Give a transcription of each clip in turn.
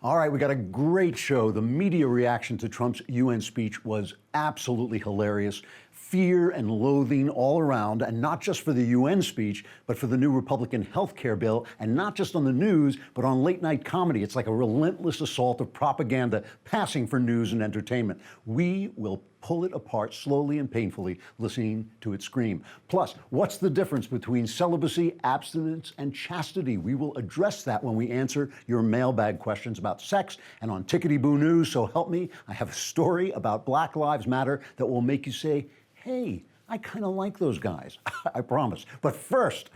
All right, we got a great show. The media reaction to Trump's UN speech was absolutely hilarious. Fear and loathing all around, and not just for the UN speech, but for the new Republican health care bill, and not just on the news, but on late night comedy. It's like a relentless assault of propaganda passing for news and entertainment. We will pull it apart slowly and painfully, listening to it scream. Plus, what's the difference between celibacy, abstinence, and chastity? We will address that when we answer your mailbag questions about sex. And on Tickety-Boo Noos, so help me, I have a story about Black Lives Matter that will make you say, hey, I kind of like those guys, I promise. But first,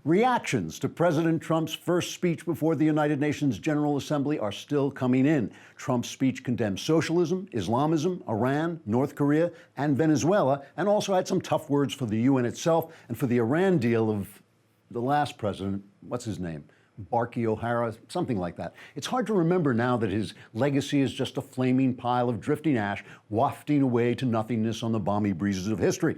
reactions to President Trump's first speech before the United Nations General Assembly are still coming in. Trump's speech condemned socialism, Islamism, Iran, North Korea, and Venezuela, and also had some tough words for the UN itself and for the Iran deal of the last president, what's his name? Barkey O'Hara, something like that. It's hard to remember now that his legacy is just a flaming pile of drifting ash wafting away to nothingness on the balmy breezes of history.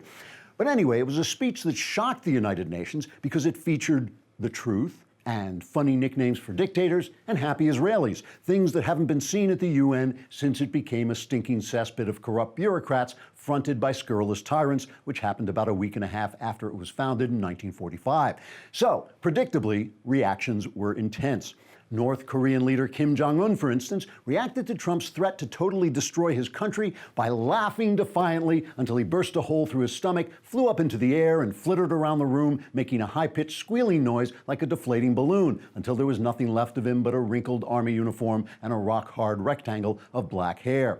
But anyway, it was a speech that shocked the United Nations because it featured the truth and funny nicknames for dictators and happy Israelis, things that haven't been seen at the UN since it became a stinking cesspit of corrupt bureaucrats fronted by scurrilous tyrants, which happened about a week and a half after it was founded in 1945. So, predictably, reactions were intense. North Korean leader Kim Jong-un, for instance, reacted to Trump's threat to totally destroy his country by laughing defiantly until he burst a hole through his stomach, flew up into the air, and flittered around the room, making a high-pitched squealing noise like a deflating balloon, until there was nothing left of him but a wrinkled army uniform and a rock-hard rectangle of black hair.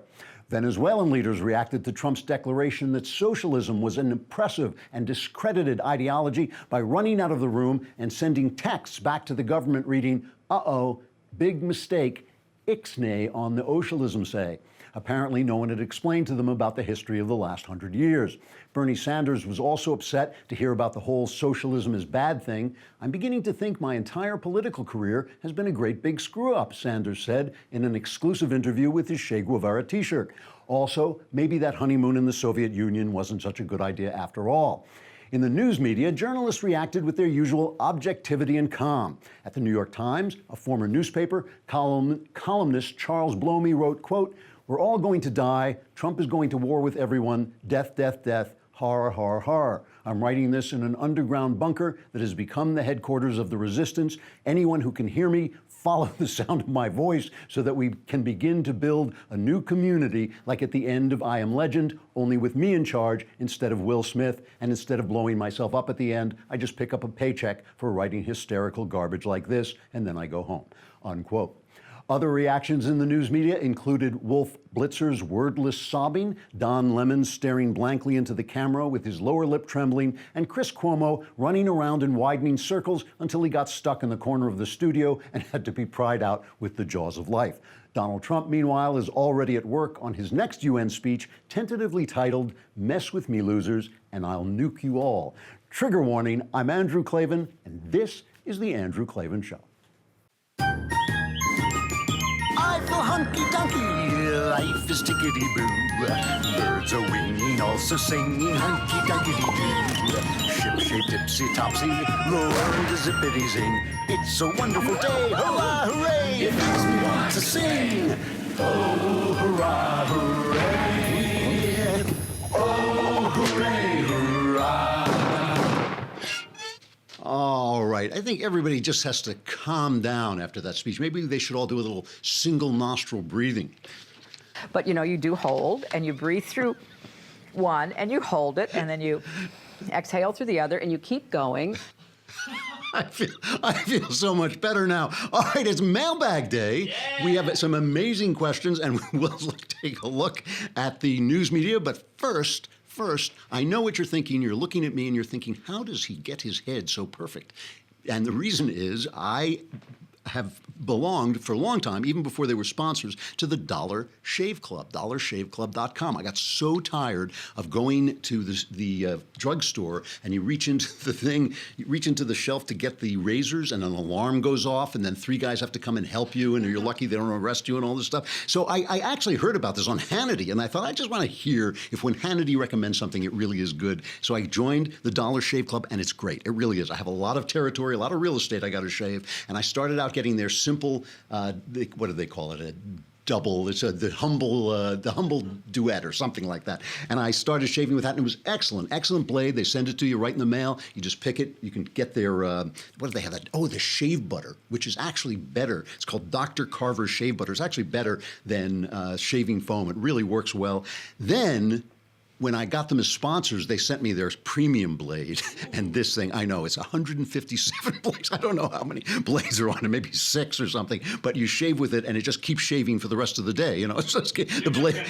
Venezuelan leaders reacted to Trump's declaration that socialism was an oppressive and discredited ideology by running out of the room and sending texts back to the government reading, uh-oh, big mistake, ixnay on the socialism say. Apparently, no one had explained to them about the history of the last 100 years. Bernie Sanders was also upset to hear about the whole socialism is bad thing. I'm beginning to think my entire political career has been a great big screw-up, Sanders said in an exclusive interview with his Che Guevara t-shirt. Also, maybe that honeymoon in the Soviet Union wasn't such a good idea after all. In the news media, journalists reacted with their usual objectivity and calm. At the New York Times, a former newspaper, columnist Charles Blomey wrote, quote, "We're all going to die. Trump is going to war with everyone. Death, death, death. Horror, horror, horror. I'm writing this in an underground bunker that has become the headquarters of the resistance. Anyone who can hear me, follow the sound of my voice so that we can begin to build a new community like at the end of I Am Legend, only with me in charge instead of Will Smith, and instead of blowing myself up at the end, I just pick up a paycheck for writing hysterical garbage like this, and then I go home," unquote. Other reactions in the news media included Wolf Blitzer's wordless sobbing, Don Lemon staring blankly into the camera with his lower lip trembling, and Chris Cuomo running around in widening circles until he got stuck in the corner of the studio and had to be pried out with the jaws of life. Donald Trump, meanwhile, is already at work on his next UN speech, tentatively titled, "Mess with me, losers, and I'll nuke you all." Trigger warning, I'm Andrew Klavan, and this is The Andrew Klavan Show. I feel hunky-dunky, life is tickety-boo. Birds are winging, also singing hunky-dunky-doo. Ship-shape, tipsy-topsy, the world is zippity-zing. It's a wonderful day, hurrah, hooray! It makes me want to sing. Oh, hurrah, hooray! Oh, hooray, hurrah! All right, I think everybody just has to calm down after that speech. Maybe they should all do a little single nostril breathing. But you know, you do hold and you breathe through one and you hold it and then you exhale through the other and you keep going. I feel so much better now. All right, it's Mailbag Day. Yeah. We have some amazing questions and we'll take a look at the news media. But first, I know what you're thinking. You're looking at me and you're thinking, how does he get his head so perfect? And the reason is I have belonged for a long time, even before they were sponsors, to the Dollar Shave Club, dollarshaveclub.com. I got so tired of going to the drugstore and you reach into the thing, you reach into the shelf to get the razors and an alarm goes off and then 3 guys have to come and help you and you're lucky they don't arrest you and all this stuff. So I actually heard about this on Hannity and I thought I just want to hear if when Hannity recommends something, it really is good. So I joined the Dollar Shave Club and it's great. It really is. I have a lot of territory, a lot of real estate I got to shave, and I started out getting their simple, what do they call it? A double. It's the humble duet or something like that. And I started shaving with that, and it was excellent blade. They send it to you right in the mail. You just pick it. You can get their what do they have? The shave butter, which is actually better. It's called Dr. Carver shave butter. It's actually better than shaving foam. It really works well. Then, when I got them as sponsors, they sent me their premium blade. And this thing, I know, it's 157 blades. I don't know how many blades are on it, maybe 6 or something. But you shave with it, and it just keeps shaving for the rest of the day. You know, it's just the blade.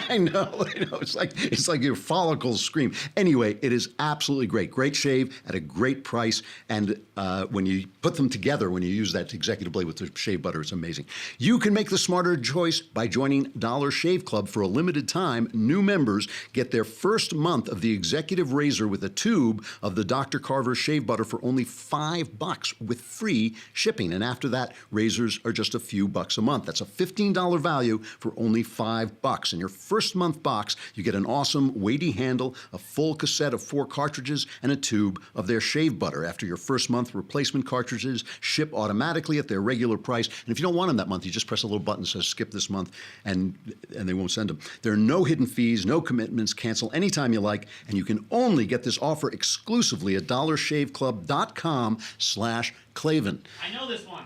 I know. It's like your follicles scream. Anyway, it is absolutely great. Great shave at a great price. And when you put them together, when you use that executive blade with the shave butter, it's amazing. You can make the smarter choice by joining Dollar Shave Club for a limited time. New members get their first month of the executive razor with a tube of the Dr. Carver shave butter for only $5 with free shipping. And after that, razors are just a few bucks a month. That's a $15 value for only $5. In your first month box, you get an awesome weighty handle, a full cassette of 4 cartridges, and a tube of their shave butter. After your first month, replacement cartridges ship automatically at their regular price. And if you don't want them that month, you just press a little button that says skip this month, and they won't send them. There are no hidden fees, no commitments. Cancel anytime you like, and you can only get this offer exclusively at dollarshaveclub.com/Klavan. I know this one.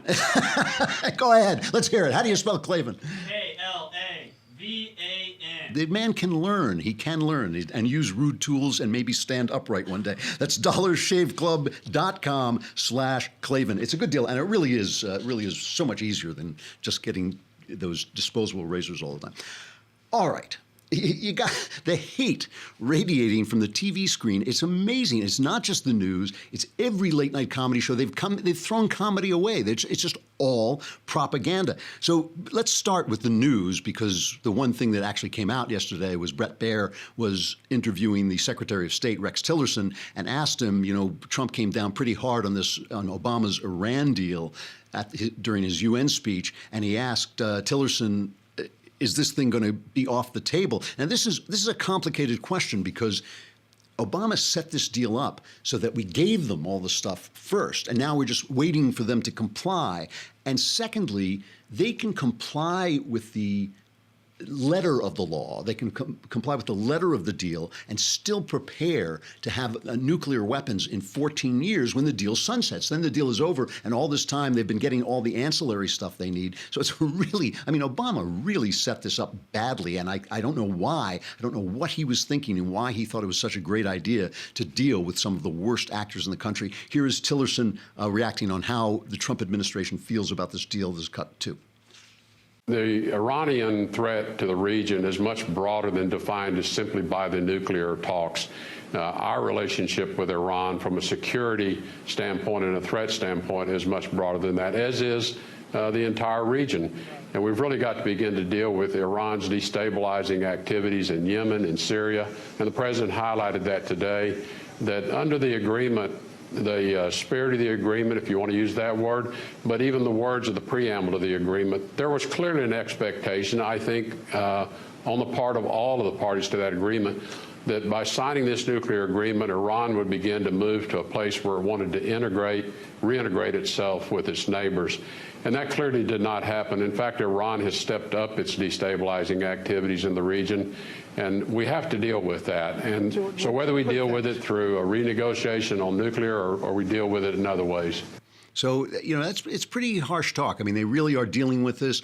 Go ahead. Let's hear it. How do you spell Klavan? Klavan. The man can learn. He can learn and use rude tools and maybe stand upright one day. That's dollarshaveclub.com/Klavan. It's a good deal, and it really is so much easier than just getting those disposable razors all the time. All right. You got the hate radiating from the TV screen. It's amazing. It's not just the news. It's every late night comedy show. They've thrown comedy away. It's just all propaganda. So let's start with the news, because the one thing that actually came out yesterday was Bret Baier was interviewing the Secretary of State, Rex Tillerson, and asked him, Trump came down pretty hard on Obama's Iran deal during his UN speech, and he asked Tillerson, is this thing going to be off the table? And this is a complicated question, because Obama set this deal up so that we gave them all the stuff first, and now we're just waiting for them to comply. And secondly, they can comply with the letter of the law. They can comply with the letter of the deal and still prepare to have nuclear weapons in 14 years when the deal sunsets. Then the deal is over, and all this time they've been getting all the ancillary stuff they need. So it's Obama really set this up badly, and I don't know why. I don't know what he was thinking and why he thought it was such a great idea to deal with some of the worst actors in the country. Here is Tillerson reacting on how the Trump administration feels about this deal. This is cut 2. The Iranian threat to the region is much broader than defined as simply by the nuclear talks. Our relationship with Iran from a security standpoint and a threat standpoint is much broader than that, as is the entire region. And we've really got to begin to deal with Iran's destabilizing activities in Yemen and Syria. And the president highlighted that today, that under the agreement, the spirit of the agreement, if you want to use that word, but even the words of the preamble of the agreement, there was clearly an expectation, I think, on the part of all of the parties to that agreement, that by signing this nuclear agreement, Iran would begin to move to a place where it wanted to reintegrate itself with its neighbors. And that clearly did not happen. In fact, Iran has stepped up its destabilizing activities in the region, and we have to deal with that. And so whether we deal with it through a renegotiation on nuclear or we deal with it in other ways. So, it's pretty harsh talk. I mean, they really are dealing with this.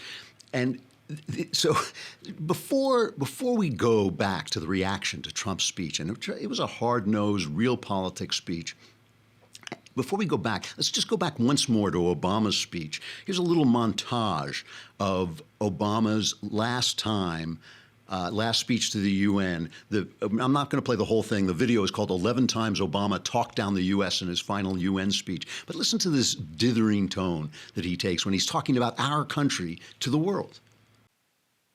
And so before we go back to the reaction to Trump's speech, and it was a hard-nosed, real politics speech, before we go back, let's just go back once more to Obama's speech. Here's a little montage of Obama's last speech to the UN. I'm not going to play the whole thing. The video is called 11 Times Obama Talked Down the U.S. in his final UN speech. But listen to this dithering tone that he takes when he's talking about our country to the world.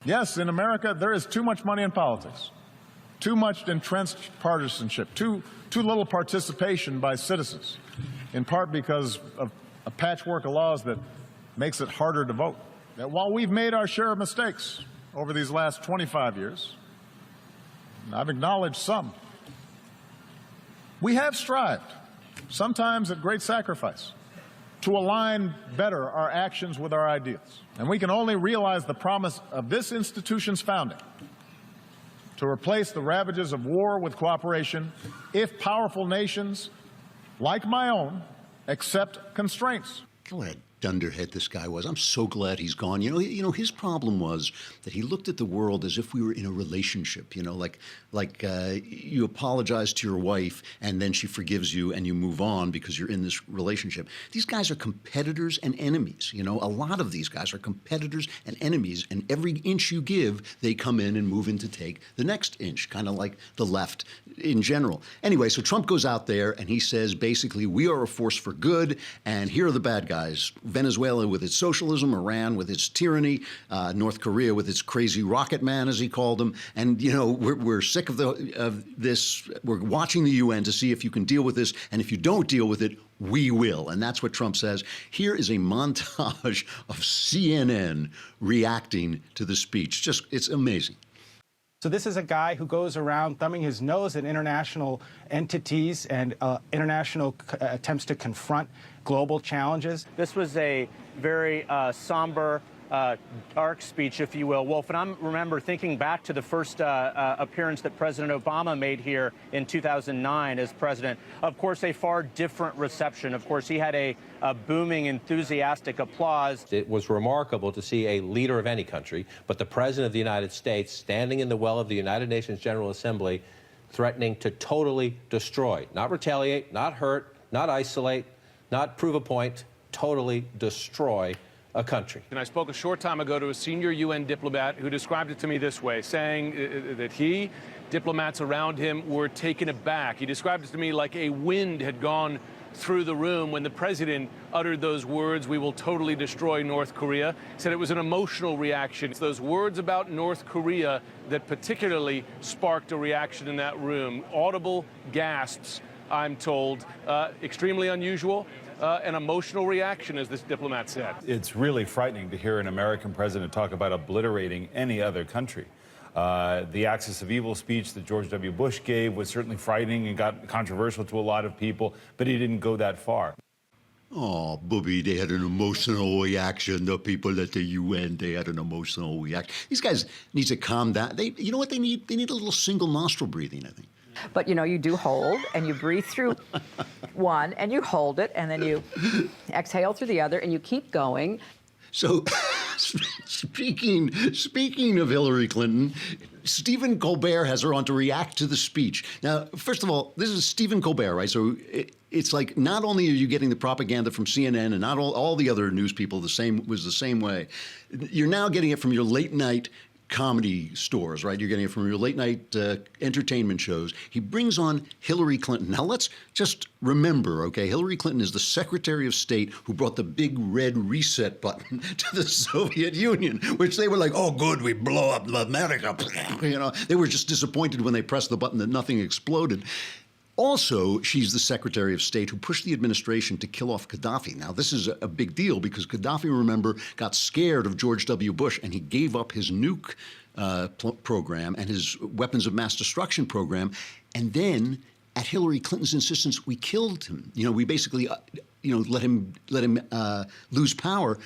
Yes, in America, there is too much money in politics, too much entrenched partisanship, too little participation by citizens, in part because of a patchwork of laws that makes it harder to vote. That while we've made our share of mistakes over these last 25 years, and I've acknowledged some, we have strived, sometimes at great sacrifice, to align better our actions with our ideals. And we can only realize the promise of this institution's founding to replace the ravages of war with cooperation if powerful nations, like my own, accept constraints. What a dunderhead this guy was. I'm so glad he's gone. You know, his problem was that he looked at the world as if we were in a relationship. You know, like you apologize to your wife and then she forgives you and you move on because you're in this relationship. These guys are competitors and enemies. You know, a lot of these guys are competitors and enemies, and every inch you give, they come in and move in to take the next inch, kind of like the left in general. Anyway, so Trump goes out there and he says, basically, we are a force for good, and here are the bad guys. Venezuela with its socialism, Iran with its tyranny, North Korea with its crazy rocket man, as he called him. And, you know, we're sick of this. We're watching the UN to see if you can deal with this. And if you don't deal with it, we will. And that's what Trump says. Here is a montage of CNN reacting to the speech. It's amazing. So this is a guy who goes around thumbing his nose at international entities and international attempts to confront global challenges. This was a very somber, dark speech, if you will. Wolf, and I remember thinking back to the first appearance that President Obama made here in 2009 as president. Of course, a far different reception. Of course, he had a booming, enthusiastic applause. It was remarkable to see a leader of any country, but the President of the United States standing in the well of the United Nations General Assembly, threatening to totally destroy, not retaliate, not hurt, not isolate, not prove a point, totally destroy a country. And I spoke a short time ago to a senior UN diplomat who described it to me this way, saying that he, diplomats around him, were taken aback. He described it to me like a wind had gone through the room when the president uttered those words, "We will totally destroy North Korea." He said it was an emotional reaction. It's those words about North Korea that particularly sparked a reaction in that room. Audible gasps, I'm told, extremely unusual. An emotional reaction, as this diplomat said. It's really frightening to hear an American president talk about obliterating any other country. The axis of evil speech that George W. Bush gave was certainly frightening and got controversial to a lot of people, but he didn't go that far. Oh, Booby, they had an emotional reaction. The people at the UN, they had an emotional reaction. These guys need to calm down. You know what they need? They need a little single nostril breathing, I think. But, you know, you do hold, and you breathe through one, and you hold it, and then you exhale through the other, and you keep going. So, speaking of Hillary Clinton, Stephen Colbert has her on to react to the speech. Now, first of all, this is Stephen Colbert, right? So it's like not only are you getting the propaganda from CNN and not all the other news people the same way, you're now getting it from your late night comedy stores, right? You're getting it from your late night entertainment shows. He brings on Hillary Clinton. Now, let's just remember, okay, Hillary Clinton is the Secretary of State who brought the big red reset button to the Soviet Union, which they were like, oh, good, we blow up America. You know, they were just disappointed when they pressed the button that nothing exploded. Also, she's the Secretary of State who pushed the administration to kill off Gaddafi. Now, this is a big deal because Gaddafi, remember, got scared of George W. Bush and he gave up his nuke program and his weapons of mass destruction program. And then, at Hillary Clinton's insistence, we killed him. You know, we basically, let him lose power,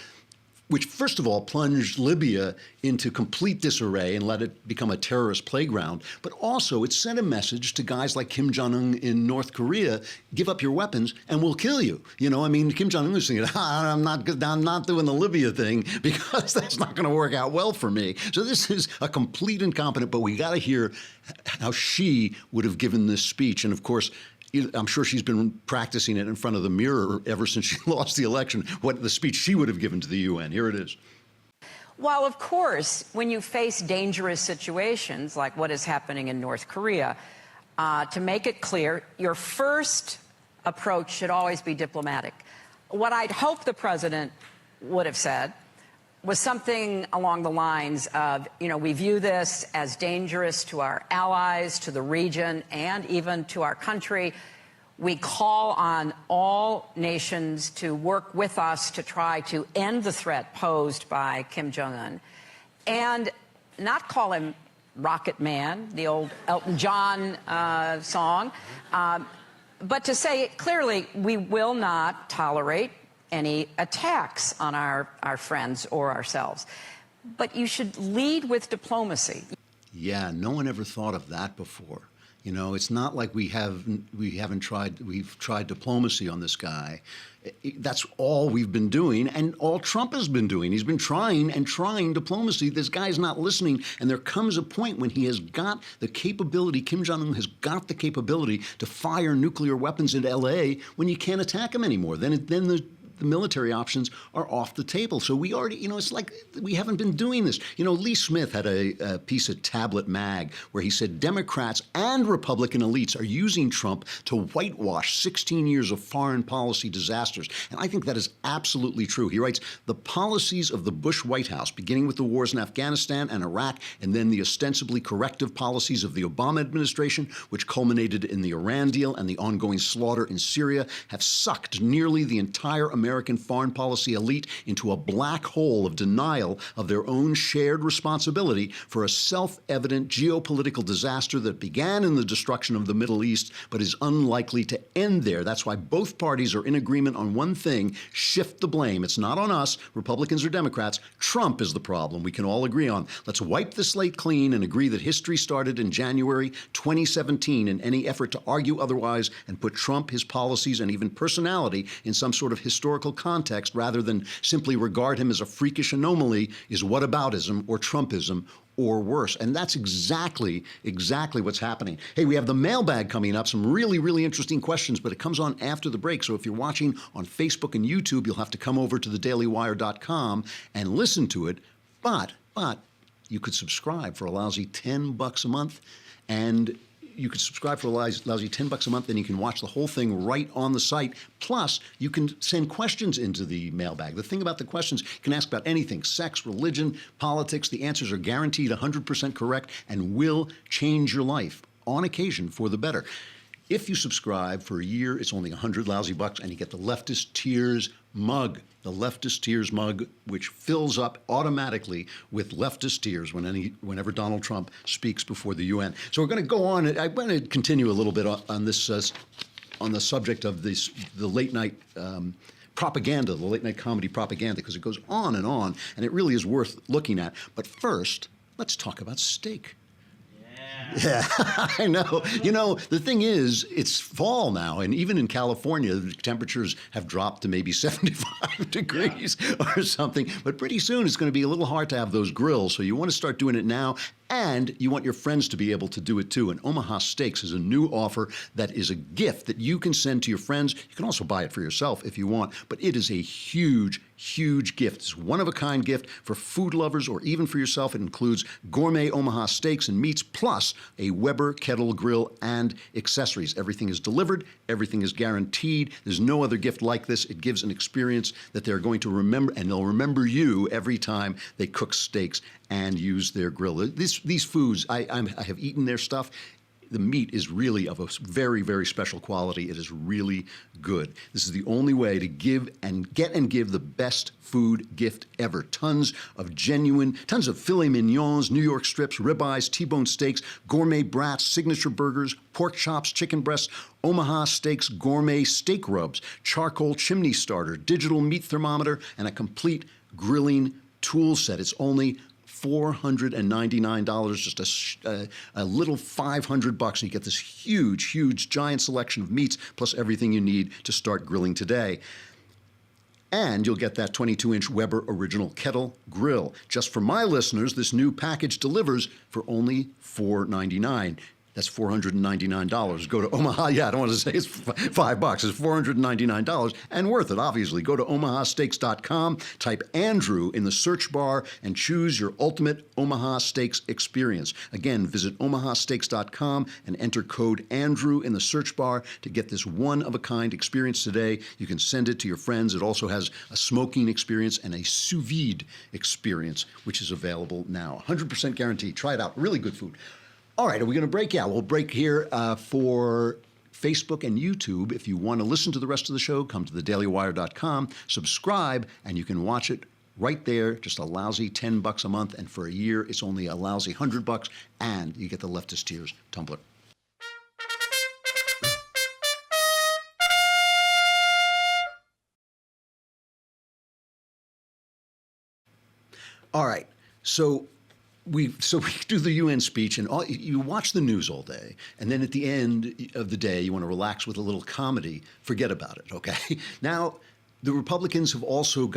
which, first of all, plunged Libya into complete disarray and let it become a terrorist playground. But also, it sent a message to guys like Kim Jong-un in North Korea, give up your weapons and we'll kill you. You know, I mean, Kim Jong-un was thinking, I'm not doing the Libya thing because that's not going to work out well for me. So this is a complete incompetent, but we got to hear how she would have given this speech. And, of course, I'm sure she's been practicing it in front of the mirror ever since she lost the election, what the speech she would have given to the UN. Here it is. While, of course, when you face dangerous situations like what is happening in North Korea, to make it clear, your first approach should always be diplomatic. What I'd hope the president would have said was something along the lines of, we view this as dangerous to our allies, to the region, and even to our country. We call on all nations to work with us to try to end the threat posed by Kim Jong-un, and not call him Rocket Man, the old Elton John song, but to say clearly we will not tolerate any attacks on our friends or ourselves. But you should lead with diplomacy. Yeah, no one ever thought of that before. You know, it's not like we've tried diplomacy on this guy. That's all we've been doing, and all Trump has been doing. He's been trying and trying diplomacy. This guy's not listening, and there comes a point when he has got the capability, Kim Jong-un has got the capability to fire nuclear weapons into L.A. when you can't attack him anymore. Then the military options are off the table. So we already, it's like we haven't been doing this. Lee Smith had a piece at Tablet Mag where he said Democrats and Republican elites are using Trump to whitewash 16 years of foreign policy disasters. And I think that is absolutely true. He writes, the policies of the Bush White House, beginning with the wars in Afghanistan and Iraq, and then the ostensibly corrective policies of the Obama administration, which culminated in the Iran deal and the ongoing slaughter in Syria, have sucked nearly the entire American foreign policy elite into a black hole of denial of their own shared responsibility for a self-evident geopolitical disaster that began in the destruction of the Middle East, but is unlikely to end there. That's why both parties are in agreement on one thing: shift the blame. It's not on us, Republicans or Democrats. Trump is the problem. We can all agree on. Let's wipe the slate clean and agree that history started in January 2017 in any effort to argue otherwise and put Trump, his policies, and even personality in some sort of historical context rather than simply regard him as a freakish anomaly is whataboutism or Trumpism or worse. And that's exactly what's happening. Hey, we have the mailbag coming up, some really, really interesting questions, but it comes on after the break. So if you're watching on Facebook and YouTube, you'll have to come over to thedailywire.com and listen to it. But you could subscribe for a lousy $10 a month, and you can subscribe for a lousy $10 a month, and you can watch the whole thing right on the site. Plus, you can send questions into the mailbag. The thing about the questions, you can ask about anything: sex, religion, politics. The answers are guaranteed 100% correct and will change your life, on occasion, for the better. If you subscribe for a year, it's only 100 lousy bucks, and you get the Leftist Tears mug. The Leftist Tears mug, which fills up automatically with leftist tears whenever Donald Trump speaks before the UN. So we're going to go on. I want to continue a little bit on this, on the subject of the late night propaganda, the late night comedy propaganda, because it goes on, and it really is worth looking at. But first, let's talk about steak. Yeah, I know. The thing is, it's fall now, and even in California, the temperatures have dropped to maybe 75 degrees or something. But pretty soon, it's going to be a little hard to have those grills, so you want to start doing it now. And you want your friends to be able to do it too. And Omaha Steaks is a new offer that is a gift that you can send to your friends. You can also buy it for yourself if you want, but it is a huge, huge gift. It's a one-of-a-kind gift for food lovers or even for yourself. It includes gourmet Omaha steaks and meats, plus a Weber kettle grill and accessories. Everything is delivered. Everything is guaranteed. There's no other gift like this. It gives an experience that they're going to remember, and they'll remember you every time they cook steaks and use their grill. These foods, I have eaten their stuff. The meat is really of a very, very special quality. It is really good. This is the only way to give the best food gift ever. Tons of filet mignons, New York strips, ribeyes, T-bone steaks, gourmet brats, signature burgers, pork chops, chicken breasts, Omaha Steaks gourmet steak rubs, charcoal chimney starter, digital meat thermometer, and a complete grilling tool set. It's only $499, just a little $500, and you get this huge, huge, giant selection of meats, plus everything you need to start grilling today. And you'll get that 22-inch Weber Original Kettle Grill. Just for my listeners, this new package delivers for only $499. That's $499. Go to Omaha. Yeah, I don't want to say it's $5. It's $499 and worth it, obviously. Go to omahasteaks.com, type Andrew in the search bar, and choose your ultimate Omaha Steaks experience. Again, visit omahasteaks.com and enter code Andrew in the search bar to get this one-of-a-kind experience today. You can send it to your friends. It also has a smoking experience and a sous vide experience, which is available now. 100% guaranteed. Try it out. Really good food. All right, are we going to break? Yeah, we'll break here for Facebook and YouTube. If you want to listen to the rest of the show, come to thedailywire.com, subscribe, and you can watch it right there. Just a lousy $10 a month, and for a year, it's only a lousy $100, and you get the Leftist Tears tumbler. All right. So we do the UN speech, and you watch the news all day, and then at the end of the day, you want to relax with a little comedy. Forget about it, okay? Now, the Republicans have also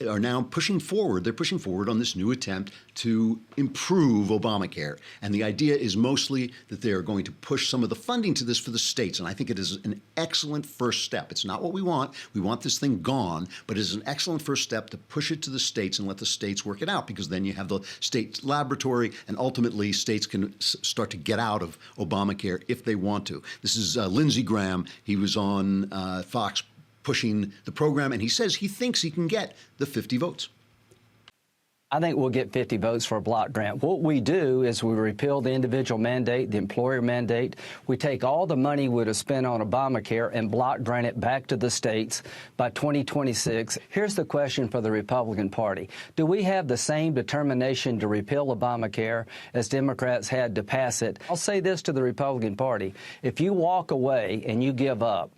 are now pushing forward. They're pushing forward on this new attempt to improve Obamacare. And the idea is mostly that they are going to push some of the funding to this for the states. And I think it is an excellent first step. It's not what we want. We want this thing gone, but it is an excellent first step to push it to the states and let the states work it out, because then you have the state laboratory, and ultimately states can start to get out of Obamacare if they want to. This is Lindsey Graham. He was on Fox pushing the program, and he says he thinks he can get the 50 votes. I think we'll get 50 votes for a block grant. What we do is we repeal the individual mandate, the employer mandate. We take all the money we would have spent on Obamacare and block grant it back to the states by 2026. Here's the question for the Republican Party. Do we have the same determination to repeal Obamacare as Democrats had to pass it? I'll say this to the Republican Party. If you walk away and you give up,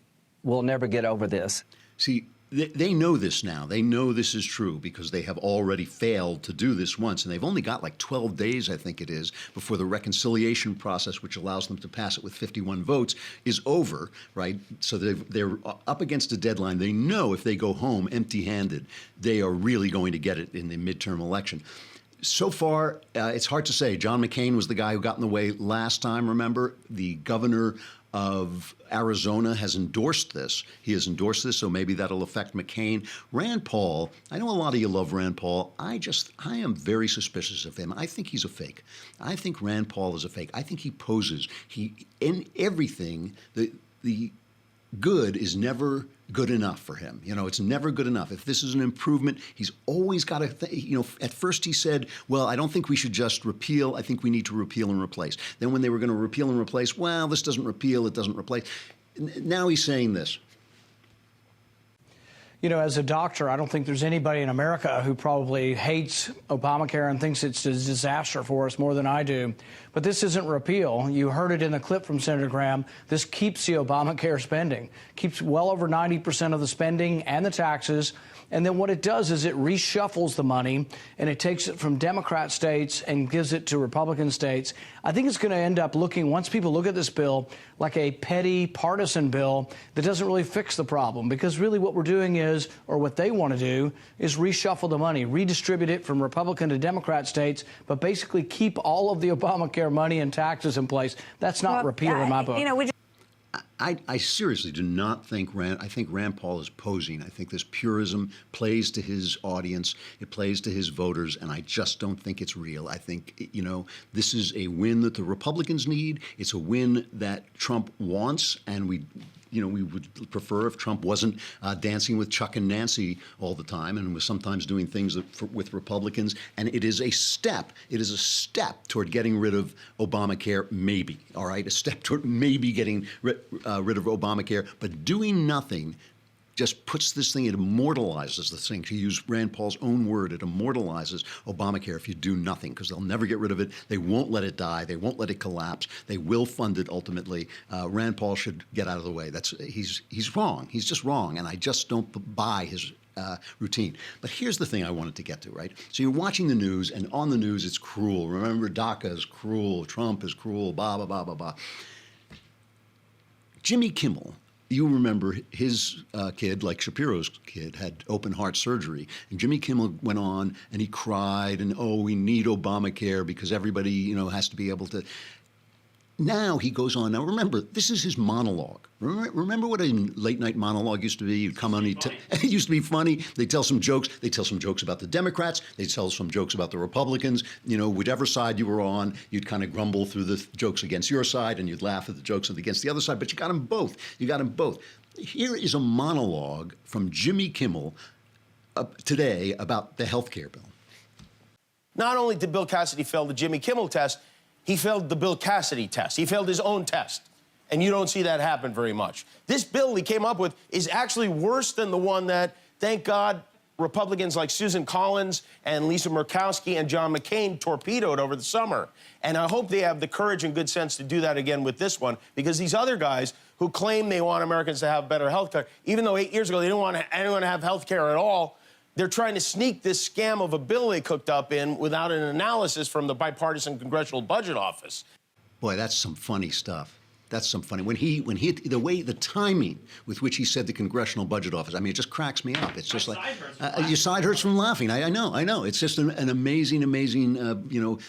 we'll never get over this. See, they know this now. They know this is true because they have already failed to do this once. And they've only got like 12 days, I think it is, before the reconciliation process, which allows them to pass it with 51 votes, is over, right? So they're up against a deadline. They know if they go home empty-handed, they are really going to get it in the midterm election. So far, it's hard to say. John McCain was the guy who got in the way last time, remember? The governor of Arizona has endorsed this. He has endorsed this, so maybe that'll affect McCain. Rand Paul, I know a lot of you love Rand Paul. I am very suspicious of him. I think he's a fake. I think Rand Paul is a fake. I think he poses. In everything, the good is never good enough for him. You know, it's never good enough. If this is an improvement, he's always got to, at first he said, well, I don't think we should just repeal. I think we need to repeal and replace. Then when they were going to repeal and replace, well, this doesn't repeal, it doesn't replace. Now he's saying this. You know, as a doctor, I don't think there's anybody in America who probably hates Obamacare and thinks it's a disaster for us more than I do. But this isn't repeal. You heard it in the clip from Senator Graham. This keeps the Obamacare spending, keeps well over 90% of the spending and the taxes. And then what it does is it reshuffles the money, and it takes it from Democrat states and gives it to Republican states. I think it's going to end up looking, once people look at this bill, like a petty partisan bill that doesn't really fix the problem, because really what we're doing is, or what they want to do, is reshuffle the money, redistribute it from Republican to Democrat states, but basically keep all of the Obamacare money and taxes in place. That's not repeal in my book. I seriously do not think I think Rand Paul is posing. I think this purism plays to his audience. It plays to his voters, and I just don't think it's real. I think, this is a win that the Republicans need. It's a win that Trump wants, and we would prefer if Trump wasn't dancing with Chuck and Nancy all the time and was sometimes doing things with Republicans. And it is a step. It is a step toward getting rid of Obamacare, maybe. All right, a step toward maybe getting rid of Obamacare. But doing nothing just puts this thing, it immortalizes the thing. To use Rand Paul's own word, it immortalizes Obamacare if you do nothing, because they'll never get rid of it. They won't let it die. They won't let it collapse. They will fund it ultimately. Rand Paul should get out of the way. He's wrong. He's just wrong, and I just don't buy his routine. But here's the thing I wanted to get to, right? So you're watching the news, and on the news it's cruel. Remember, DACA is cruel. Trump is cruel, blah, blah, blah, blah, blah. Jimmy Kimmel, you remember his kid, like Shapiro's kid, had open heart surgery. And Jimmy Kimmel went on and he cried and, we need Obamacare because everybody, has to be able to. Now he goes on. Now remember, this is his monologue. Remember what a late night monologue used to be? You'd come on, it used to be funny. They'd tell some jokes. They'd tell some jokes about the Democrats. They'd tell some jokes about the Republicans. Whichever side you were on, you'd kind of grumble through the jokes against your side and you'd laugh at the jokes against the other side. But you got them both. Here is a monologue from Jimmy Kimmel today about the health care bill. Not only did Bill Cassidy fail the Jimmy Kimmel test, he failed the Bill Cassidy test. He failed his own test. And you don't see that happen very much. This bill he came up with is actually worse than the one that, thank God, Republicans like Susan Collins and Lisa Murkowski and John McCain torpedoed over the summer. And I hope they have the courage and good sense to do that again with this one, because these other guys who claim they want Americans to have better health care, even though 8 years ago they didn't want anyone to have health care at all, they're trying to sneak this scam of a bill they cooked up in without an analysis from the Bipartisan Congressional Budget Office. Boy, that's some funny stuff. That's some funny. When he, the timing with which he said the Congressional Budget Office, I mean, it just cracks me up. It's just like, your side hurts from laughing. I know. It's just an amazing,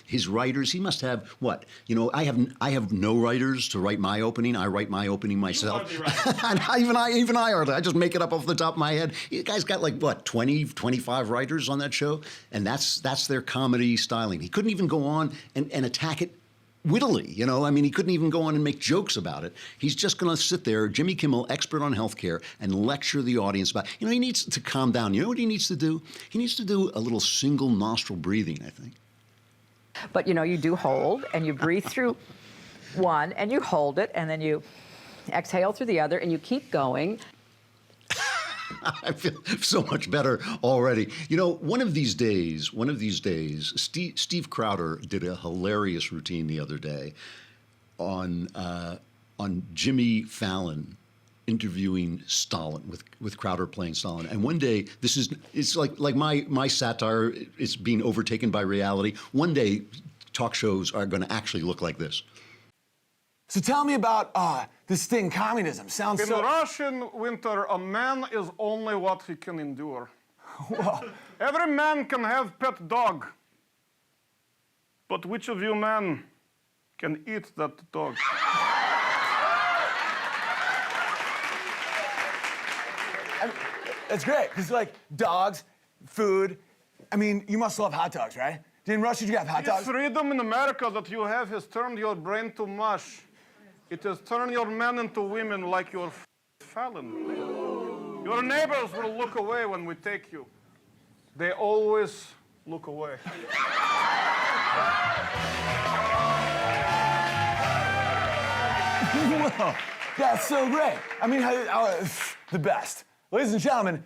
his writers, he must have, what? I have no writers to write my opening. I write my opening myself. And even I just make it up off the top of my head. You guys got like, what, 20, 25 writers on that show? And that's their comedy styling. He couldn't even go on and attack it wittily, I mean, he couldn't even go on and make jokes about it. He's just going to sit there, Jimmy Kimmel, expert on healthcare, and lecture the audience about, he needs to calm down. You know what he needs to do? He needs to do a little single nostril breathing, I think. But, you do hold, and you breathe through one, and you hold it, and then you exhale through the other, and you keep going. I feel so much better already. One of these days, Steve Crowder did a hilarious routine the other day on Jimmy Fallon interviewing Stalin, with Crowder playing Stalin. And one day, it's like my satire is being overtaken by reality. One day, talk shows are going to actually look like this. So tell me about this thing, communism. Sounds In Russian winter, a man is only what he can endure. Whoa. Every man can have pet dog. But which of you men can eat that dog? That's great, because like dogs, food. I mean, you must love hot dogs, right? In Russia, did you have hot dogs? The freedom in America that you have has turned your brain to mush. It has turned your men into women like your Fallon. Your neighbors will look away when we take you. They always look away. Whoa, that's so great. I mean, the best. Ladies and gentlemen,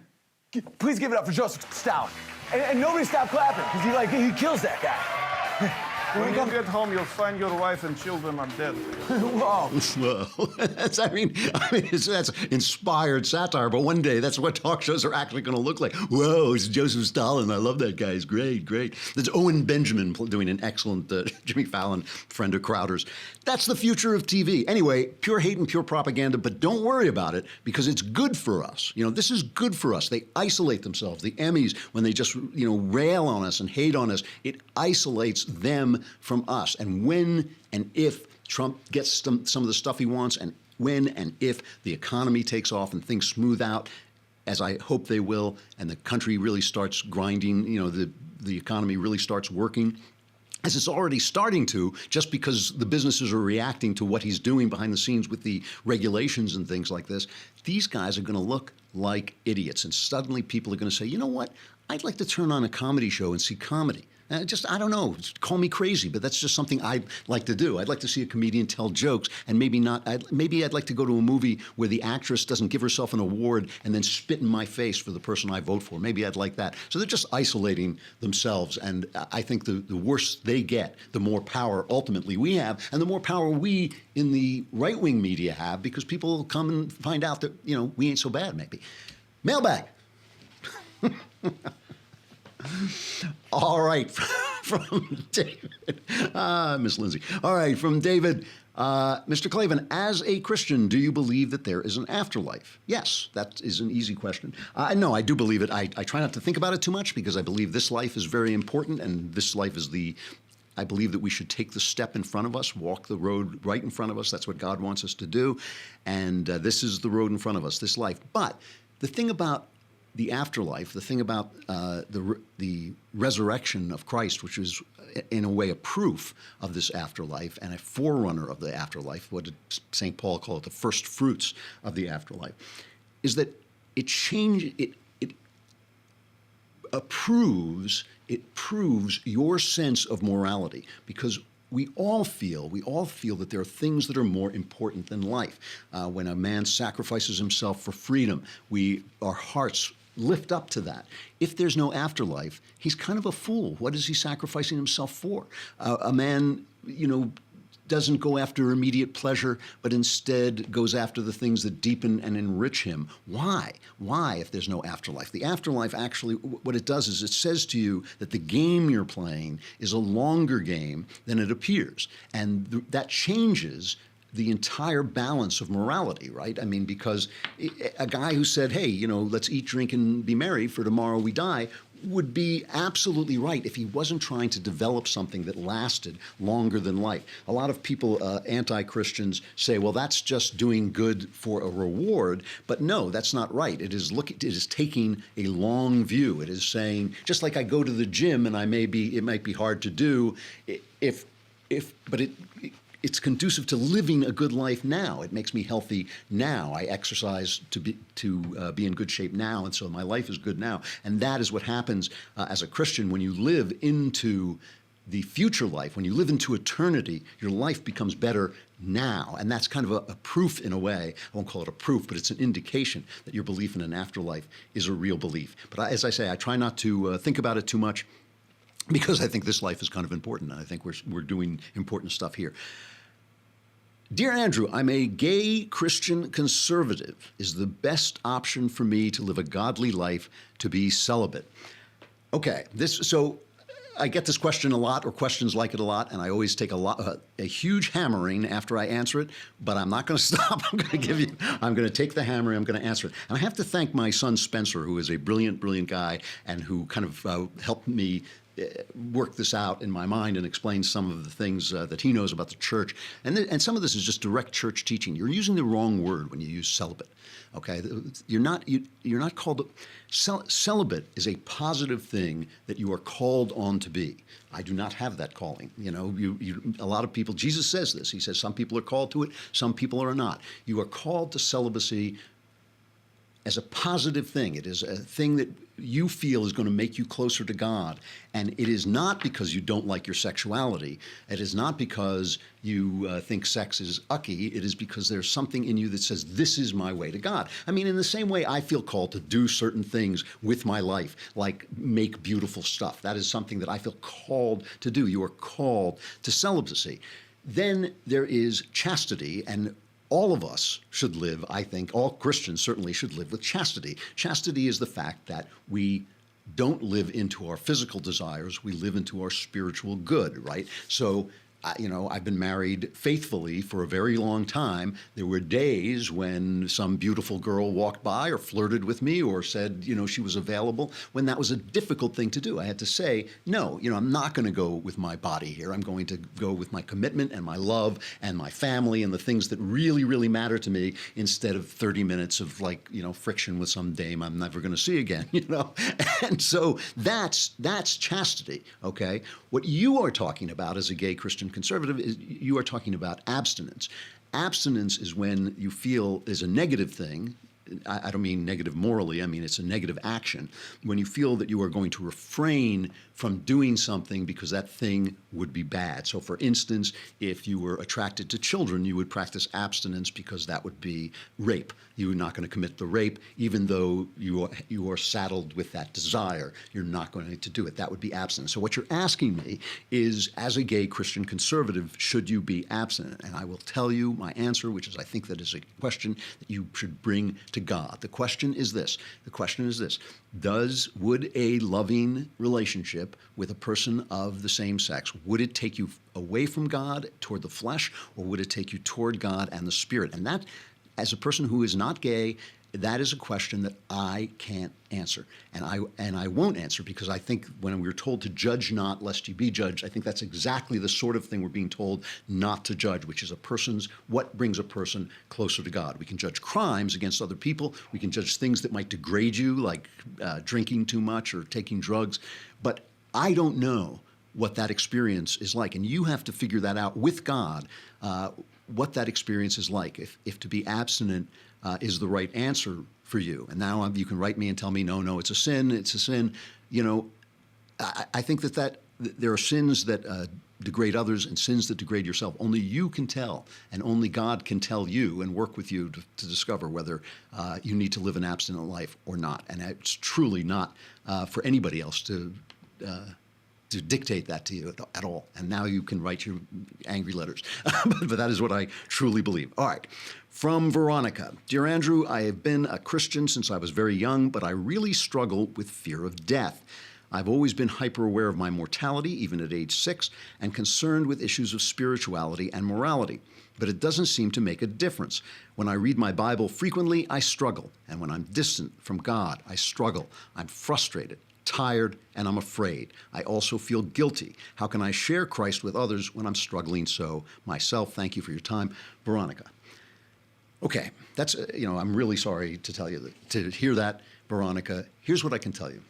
please give it up for Joseph Stalin. And nobody stop clapping, because he kills that guy. When you get home, you'll find your wife and children are dead. Whoa. Whoa. That's inspired satire, but one day that's what talk shows are actually going to look like. Whoa, it's Joseph Stalin. I love that guy. He's great. That's Owen Benjamin doing an excellent Jimmy Fallon, friend of Crowder's. That's the future of TV. Anyway, pure hate and pure propaganda, but don't worry about it because it's good for us. This is good for us. They isolate themselves. The Emmys, when they just, rail on us and hate on us, it isolates them from us. And when and if Trump gets some of the stuff he wants, and when and if the economy takes off and things smooth out, as I hope they will, and the country really starts grinding, the economy really starts working, as it's already starting to, just because the businesses are reacting to what he's doing behind the scenes with the regulations and things like this, these guys are going to look like idiots. And suddenly people are going to say, you know what? I'd like to turn on a comedy show and see comedy. I don't know, call me crazy, but that's just something I'd like to do. I'd like to see a comedian tell jokes, and maybe I'd like to go to a movie where the actress doesn't give herself an award and then spit in my face for the person I vote for. Maybe I'd like that. So they're just isolating themselves, and I think the worse they get, the more power ultimately we have, and the more power we in the right-wing media have, because people come and find out that, we ain't so bad, maybe. Mailbag. All right, from David. Miss Lindsay. All right, from David. Mr. Klavan, as a Christian, do you believe that there is an afterlife? Yes, that is an easy question. No, I do believe it. I try not to think about it too much because I believe this life is very important, and this life is I believe that we should take the step in front of us, walk the road right in front of us. That's what God wants us to do, and this is the road in front of us, this life. But the thing about the afterlife, the thing about the resurrection of Christ, which is in a way a proof of this afterlife and a forerunner of the afterlife, what did St. Paul call it, the first fruits of the afterlife, is that it proves your sense of morality, because we all feel that there are things that are more important than life. When a man sacrifices himself for freedom, our hearts lift up to that. If there's no afterlife, he's kind of a fool. What is he sacrificing himself for? A man, doesn't go after immediate pleasure, but instead goes after the things that deepen and enrich him. Why? Why, if there's no afterlife? The afterlife actually, what it does is it says to you that the game you're playing is a longer game than it appears. And that changes the entire balance of morality, right? I mean, because a guy who said, hey, you know, let's eat, drink, and be merry, for tomorrow we die, would be absolutely right if he wasn't trying to develop something that lasted longer than life. A lot of people, anti-Christians, say, well, that's just doing good for a reward. But no, that's not right. It is taking a long view. It is saying, just like I go to the gym and it might be hard to do, but it's conducive to living a good life now. It makes me healthy now. I exercise to be in good shape now, and so my life is good now. And that is what happens as a Christian when you live into the future life. When you live into eternity, your life becomes better now. And that's kind of a proof in a way. I won't call it a proof, but it's an indication that your belief in an afterlife is a real belief. But as I say, I try not to think about it too much, because I think this life is kind of important, and I think we're doing important stuff here. Dear Andrew, I'm a gay Christian conservative. Is the best option for me to live a godly life to be celibate? Okay, so I get this question a lot, or questions like it a lot, and I always take a huge hammering after I answer it, but I'm not going to stop. I'm going to take the hammering, I'm going to answer it. And I have to thank my son Spencer, who is a brilliant, brilliant guy, and who kind of helped me work this out in my mind and explain some of the things that he knows about the church. And some of this is just direct church teaching. You're using the wrong word when you use celibate. Okay, you're not called. Celibate is a positive thing that you are called on to be. I do not have that calling. You know, a lot of people. Jesus says this. He says some people are called to it, some people are not. You are called to celibacy as a positive thing. It is a thing that you feel is going to make you closer to God. And it is not because you don't like your sexuality. It is not because you think sex is ucky. It is because there's something in you that says, this is my way to God. I mean, in the same way I feel called to do certain things with my life, like make beautiful stuff. That is something that I feel called to do. You are called to celibacy. Then there is chastity, and all of us should live, I think, all Christians certainly should live with chastity. Chastity is the fact that we don't live into our physical desires, we live into our spiritual good, right? So, you know, I've been married faithfully for a very long time. There were days when some beautiful girl walked by or flirted with me or said, you know, she was available, when that was a difficult thing to do. I had to say, no, you know, I'm not going to go with my body here. I'm going to go with my commitment and my love and my family and the things that really, really matter to me, instead of 30 minutes of, like, you know, friction with some dame I'm never going to see again, you know? And so that's chastity, okay? What you are talking about as a gay Christian conservative is you are talking about abstinence. Abstinence is when you feel is a negative thing. I don't mean negative morally, I mean it's a negative action. When you feel that you are going to refrain from doing something because that thing would be bad. So for instance, if you were attracted to children, you would practice abstinence because that would be rape. You are not going to commit the rape, even though you are saddled with that desire. You're not going to do it. That would be abstinence. So what you're asking me is, as a gay Christian conservative, should you be abstinent? And I will tell you my answer, which is I think that is a question that you should bring to God. The question is this. Would a loving relationship with a person of the same sex, would it take you away from God toward the flesh, or would it take you toward God and the Spirit? And that, as a person who is not gay, that is a question that I can't answer. And I won't answer, because I think when we're told to judge not lest you be judged, I think that's exactly the sort of thing we're being told not to judge, which is what brings a person closer to God. We can judge crimes against other people. We can judge things that might degrade you, like drinking too much or taking drugs. But I don't know what that experience is like. And you have to figure that out with God, what that experience is like. If to be abstinent is the right answer for you. And now you can write me and tell me, no, it's a sin. You know, I think that there are sins that degrade others and sins that degrade yourself. Only you can tell, and only God can tell you and work with you to discover whether you need to live an abstinent life or not. And it's truly not for anybody else to to dictate that to you at all. And now you can write your angry letters. But that is what I truly believe. All right. From Veronica. Dear Andrew, I have been a Christian since I was very young, but I really struggle with fear of death. I've always been hyper-aware of my mortality, even at age 6, and concerned with issues of spirituality and morality. But it doesn't seem to make a difference. When I read my Bible frequently, I struggle. And when I'm distant from God, I struggle. I'm frustrated, tired, and I'm afraid. I also feel guilty. How can I share Christ with others when I'm struggling so myself? Thank you for your time. Veronica. Okay, that's, I'm really sorry to tell you that, to hear that, Veronica. Here's what I can tell you.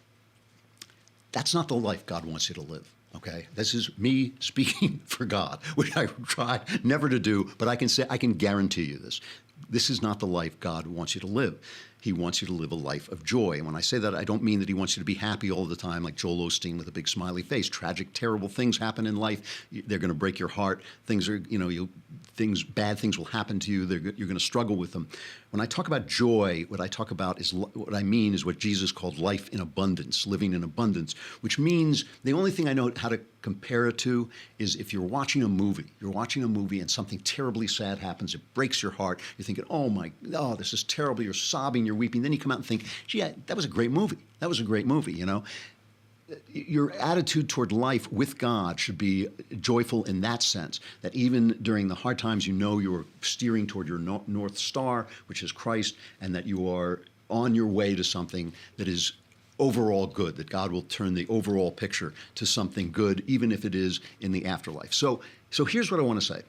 That's not the life God wants you to live, okay? This is me speaking for God, which I try never to do, but I can guarantee you this. This is not the life God wants you to live. He wants you to live a life of joy. And when I say that, I don't mean that he wants you to be happy all the time, like Joel Osteen with a big smiley face. Tragic, terrible things happen in life. They're going to break your heart. Things are, bad things will happen to you. You're going to struggle with them. When I talk about joy, what I mean is what Jesus called life in abundance, living in abundance, which means the only thing I know how to compare it to is if you're watching a movie and something terribly sad happens, it breaks your heart. You're thinking, oh, this is terrible. You're sobbing, you're weeping. Then you come out and think, gee, that was a great movie. That was a great movie, Your attitude toward life with God should be joyful in that sense, that even during the hard times, you're steering toward your North Star, which is Christ, and that you are on your way to something that is overall good, that God will turn the overall picture to something good, even if it is in the afterlife. So here's what I want to say.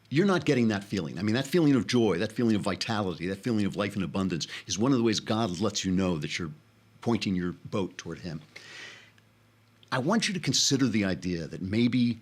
You're not getting that feeling. I mean, that feeling of joy, that feeling of vitality, that feeling of life in abundance is one of the ways God lets you know that you're pointing your boat toward him. I want you to consider the idea that maybe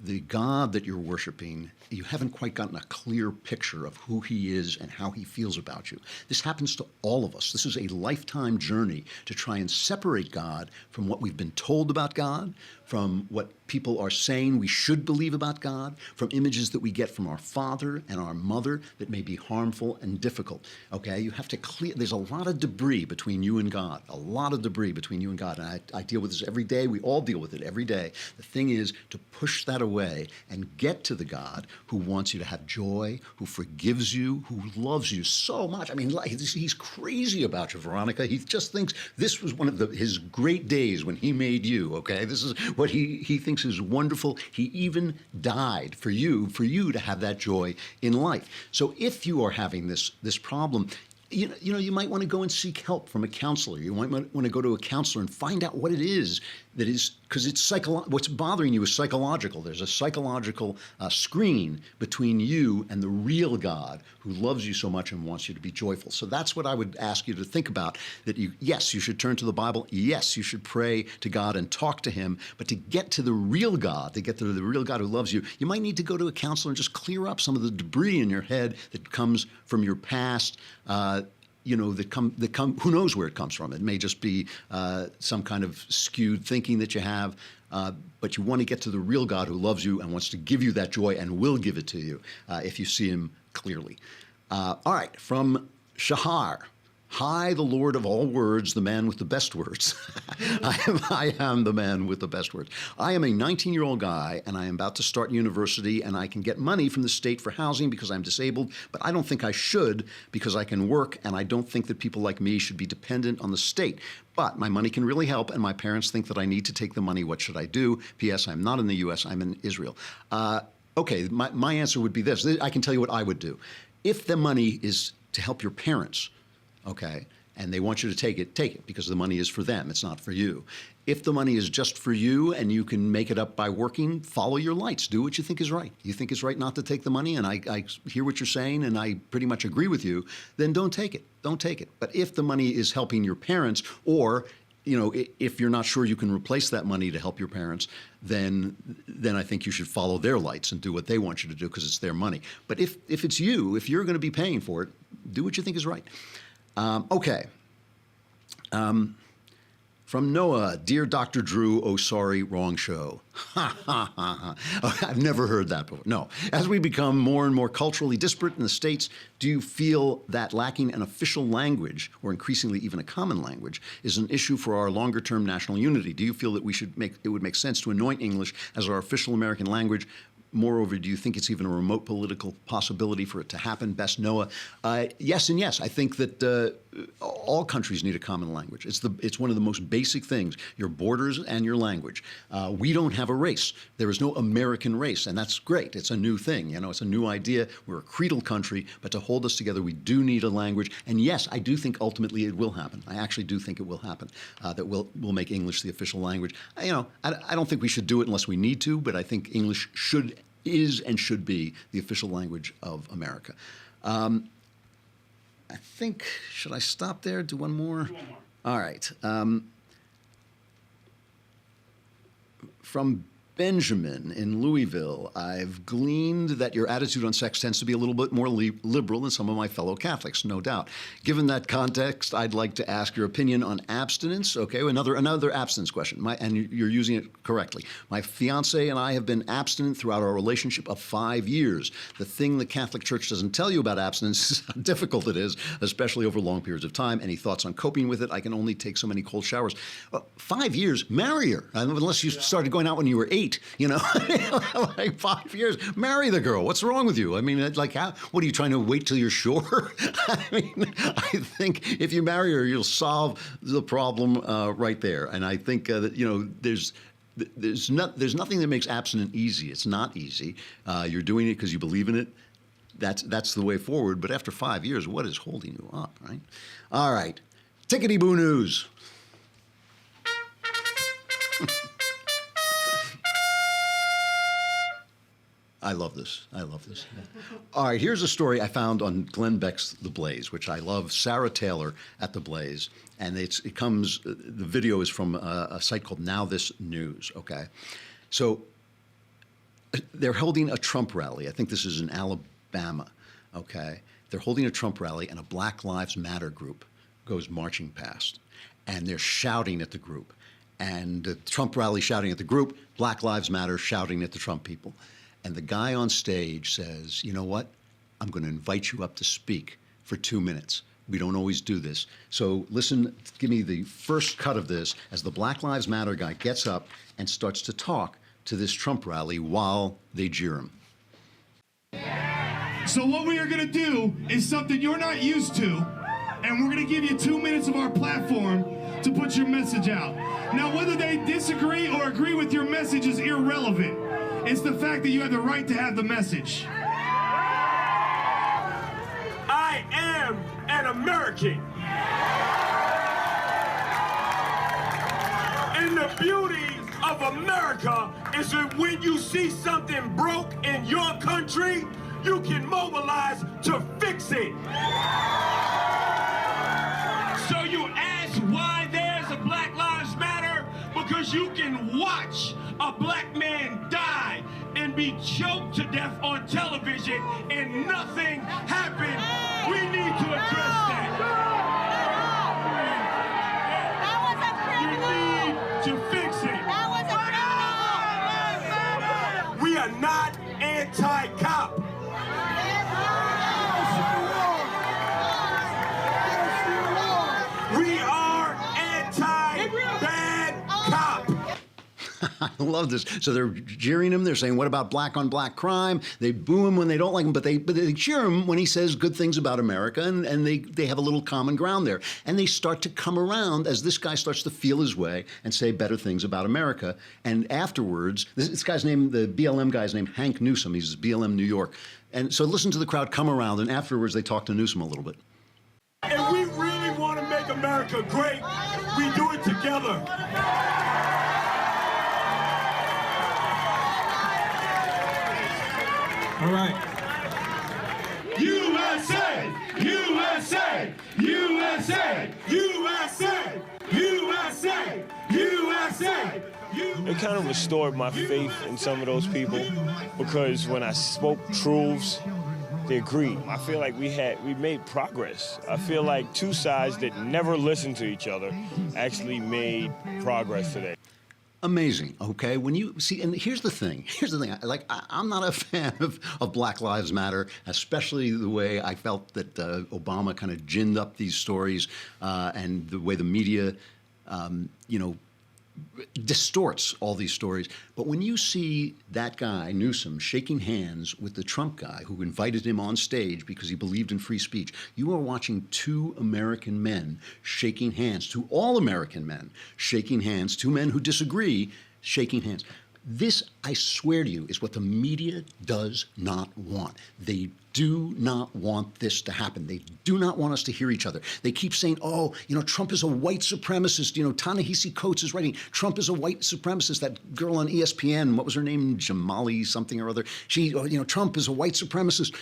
the God that you're worshiping, you haven't quite gotten a clear picture of who he is and how he feels about you. This happens to all of us. This is a lifetime journey to try and separate God from what we've been told about God, from what people are saying we should believe about God, from images that we get from our father and our mother that may be harmful and difficult. Okay, you have to clear, there's a lot of debris between you and God, a lot of debris between you and God. And I deal with this every day. We all deal with it every day. The thing is to push that away and get to the God who wants you to have joy, who forgives you, who loves you so much. I mean, he's crazy about you, Veronica. He just thinks this was one of his great days when he made you, okay? This is what he thinks is wonderful. He even died for you to have that joy in life. So if you are having this problem, you might want to go and seek help from a counselor. You might want to go to a counselor and find out what it is that is, because it's what's bothering you is psychological. There's a psychological screen between you and the real God who loves you so much and wants you to be joyful. So that's what I would ask you to think about, that yes, you should turn to the Bible. Yes, you should pray to God and talk to him. But to get to the real God, to get to the real God who loves you, you might need to go to a counselor and just clear up some of the debris in your head that comes from your past, who knows where it comes from. It may just be some kind of skewed thinking that you have, but you want to get to the real God who loves you and wants to give you that joy and will give it to you if you see him clearly. All right, from Shahar. Hi, the Lord of all words, the man with the best words. I am the man with the best words. I am a 19-year-old guy, and I am about to start university, and I can get money from the state for housing because I'm disabled, but I don't think I should because I can work, and I don't think that people like me should be dependent on the state. But my money can really help, and my parents think that I need to take the money. What should I do? P.S. I'm not in the U.S., I'm in Israel. Okay, my answer would be this. I can tell you what I would do. If the money is to help your parents, okay, and they want you to take it because the money is for them, it's not for you. If the money is just for you and you can make it up by working, follow your lights. Do what you think is right. You think it's right not to take the money, and I hear what you're saying, and I pretty much agree with you, then don't take it. Don't take it. But if the money is helping your parents, or if you're not sure you can replace that money to help your parents, then I think you should follow their lights and do what they want you to do because it's their money. But if it's you, if you're going to be paying for it, do what you think is right. Okay. From Noah, dear Dr. Drew, oh sorry, wrong show. Ha ha ha ha. I've never heard that before. No. As we become more and more culturally disparate in the States, do you feel that lacking an official language, or increasingly even a common language, is an issue for our longer-term national unity? Do you feel that it would make sense to anoint English as our official American language? Moreover, do you think it's even a remote political possibility for it to happen? Best Noah. Yes and yes. I think that all countries need a common language. It's one of the most basic things, your borders and your language. We don't have a race. There is no American race, and that's great. It's a new thing. You know, it's a new idea. We're a creedal country, but to hold us together, we do need a language. And yes, I do think ultimately it will happen. I actually do think it will happen, that we'll make English the official language. I don't think we should do it unless we need to, but I think English is and should be the official language of America. I think, should I stop there? Do one more? Do one more. All right. From Benjamin in Louisville, I've gleaned that your attitude on sex tends to be a little bit more liberal than some of my fellow Catholics, no doubt. Given that context, I'd like to ask your opinion on abstinence. Okay, another abstinence question, and you're using it correctly. My fiance and I have been abstinent throughout our relationship of 5 years. The thing the Catholic Church doesn't tell you about abstinence is how difficult it is, especially over long periods of time. Any thoughts on coping with it? I can only take so many cold showers. 5 years, marry her, unless you started going out when you were 8. You know, like 5 years, marry the girl. What's wrong with you? I mean, like, what are you trying to wait till you're sure? I mean, I think if you marry her, you'll solve the problem right there. And I think that, you know, there's nothing that makes abstinence easy. It's not easy. You're doing it because you believe in it. That's the way forward. But after 5 years, what is holding you up, right? All right, Tickety-Boo Noos. I love this. I love this. All right, here's a story I found on Glenn Beck's The Blaze, which I love. Sarah Taylor at The Blaze, and the video is from a site called Now This News, okay? So they're holding a Trump rally. I think this is in Alabama, okay? They're holding a Trump rally, and a Black Lives Matter group goes marching past, and they're shouting at the group. And the Trump rally shouting at the group, Black Lives Matter shouting at the Trump people. And the guy on stage says, you know what? I'm going to invite you up to speak for 2 minutes. We don't always do this. So listen, give me the first cut of this as the Black Lives Matter guy gets up and starts to talk to this Trump rally while they jeer him. So what we are going to do is something you're not used to, and we're going to give you 2 minutes of our platform to put your message out. Now, whether they disagree or agree with your message is irrelevant. It's the fact that you have the right to have the message. I am an American. And the beauty of America is that when you see something broke in your country, you can mobilize to fix it. So you ask why there's a Black Lives Matter? Because you can watch a black man die and be choked to death on television and nothing happened. We need to address that. You need to fix it. We are not anti-cop. We are anti-bad cop. I love this. So they're jeering him. They're saying, what about black-on-black crime? They boo him when they don't like him, but they cheer him when he says good things about America, and they have a little common ground there. And they start to come around as this guy starts to feel his way and say better things about America. And afterwards, this guy's name, the BLM guy's named Hank Newsom. He's BLM New York. And so listen to the crowd come around, and afterwards they talk to Newsom a little bit. If we really want to make America great, we do it together. All right. USA! USA! USA! USA! USA! USA! It kind of restored my faith in some of those people because when I spoke truths they agreed. I feel like we made progress. I feel like two sides that never listened to each other actually made progress today. Amazing, okay? When you see, and here's the thing. Like, I'm not a fan of Black Lives Matter, especially the way I felt that Obama kind of ginned up these stories and the way the media, distorts all these stories. But when you see that guy, Newsom, shaking hands with the Trump guy who invited him on stage because he believed in free speech, you are watching two American men shaking hands, two all American men shaking hands, two men who disagree shaking hands. This, I swear to you, is what the media does not want. They do not want this to happen. They do not want us to hear each other. They keep saying, oh, Trump is a white supremacist. Ta-Nehisi Coates is writing, Trump is a white supremacist. That girl on ESPN, what was her name? Jamali something or other. Trump is a white supremacist.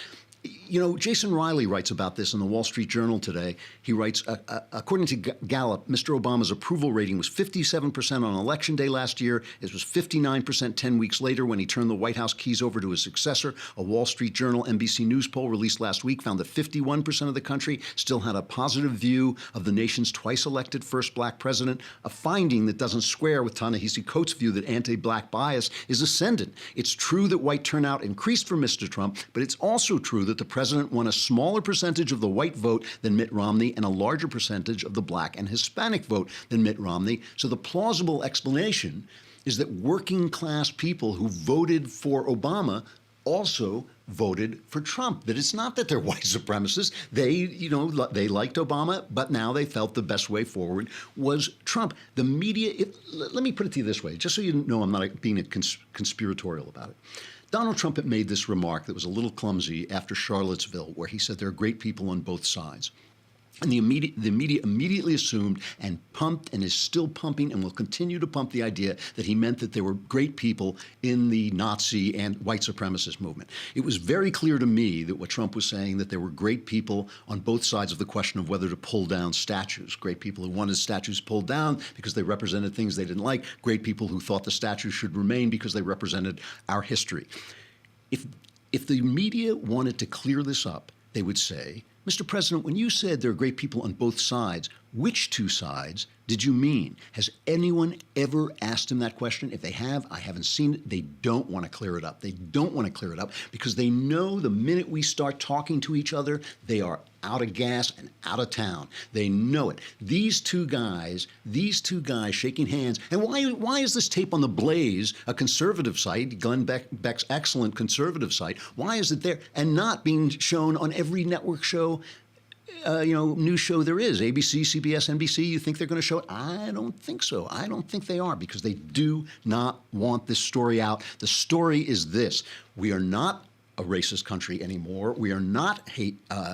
Jason Riley writes about this in the Wall Street Journal today. He writes, according to Gallup, Mr. Obama's approval rating was 57% on Election Day last year. It was 59% 10 weeks later when he turned the White House keys over to his successor. A Wall Street Journal NBC News poll released last week found that 51% of the country still had a positive view of the nation's twice-elected first black president, a finding that doesn't square with Ta-Nehisi Coates' view that anti-black bias is ascendant. It's true that white turnout increased for Mr. Trump, but it's also true that the president won a smaller percentage of the white vote than Mitt Romney and a larger percentage of the black and Hispanic vote than Mitt Romney. So the plausible explanation is that working class people who voted for Obama also voted for Trump. That it's not that they're white supremacists. They liked Obama, but now they felt the best way forward was Trump. The media, let me put it to you this way, just so you know I'm not being conspiratorial about it. Donald Trump had made this remark that was a little clumsy after Charlottesville, where he said there are great people on both sides. And the media immediately assumed and pumped and is still pumping and will continue to pump the idea that he meant that there were great people in the Nazi and white supremacist movement. It was very clear to me that what Trump was saying, that there were great people on both sides of the question of whether to pull down statues. Great people who wanted statues pulled down because they represented things they didn't like. Great people who thought the statues should remain because they represented our history. If the media wanted to clear this up, they would say, Mr. President, when you said there are great people on both sides, which two sides did you mean? Has anyone ever asked him that question? If they have, I haven't seen it. They don't want to clear it up. They don't want to clear it up because they know the minute we start talking to each other, they are out of gas and out of town. They know it. These two guys shaking hands. And why is this tape on The Blaze, a conservative site, Glenn Beck's excellent conservative site, why is it there and not being shown on every network show, news show there is? ABC, CBS, NBC, you think they're going to show it? I don't think so. I don't think they are because they do not want this story out. The story is this. We are not a racist country anymore. We are not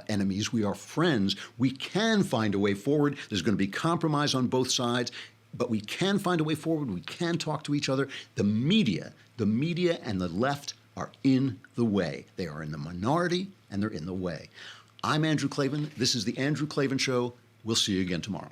enemies. We are friends. We can find a way forward. There's going to be compromise on both sides, but we can find a way forward. We can talk to each other. The media and the left are in the way. They are in the minority and they're in the way. I'm Andrew Klavan. This is The Andrew Klavan Show. We'll see you again tomorrow.